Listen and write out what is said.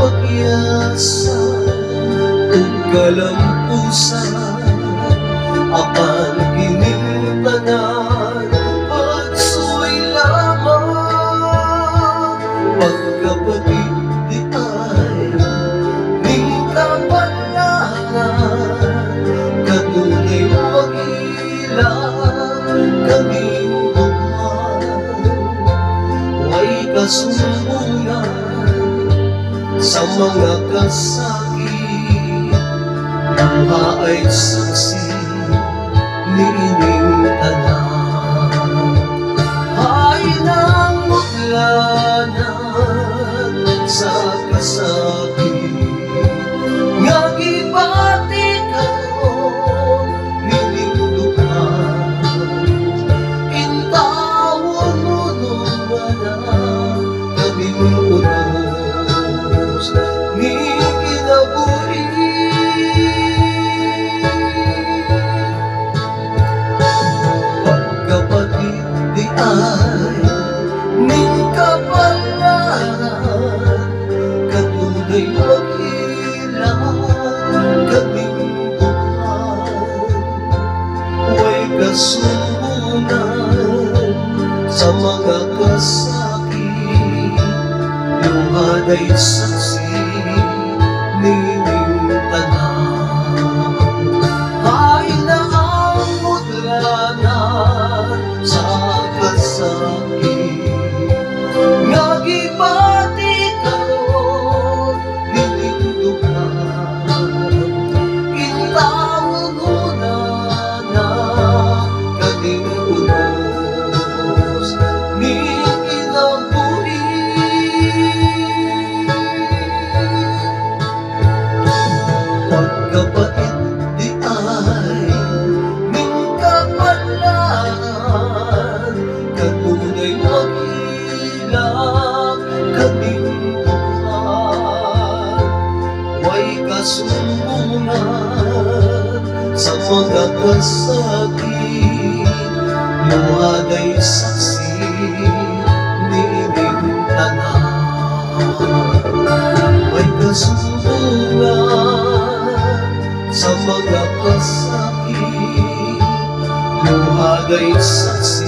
pagyasan ug kalampusan apan kining tanan pagsuway lamang pagkapatid di ay ning kapalaran kanunay magilang kaming duman way kasumbuyan sa mga kasakit luha ay saksi niining tanan ay nang mutlanan sa kasakit nga gibati karon nining duman intawon mo na kaming unos ni kinabuhi pagkapatid di ay ning kapalaran kanunay maghilang kaming duman way kasumbunan sa mga kasakit luha ay saksi nining tanan ay naamot lanan sa kasakit nga gibati karon nining duman intawon mo na kaming unos ni kinabuhi pagkapatid di ay ning kapalaran kanunay magilang kaming duman way kasumbunan sa mga kasakit luha ay saksi niining tanan way kasumbunan sa mga kasakit luha ay saksi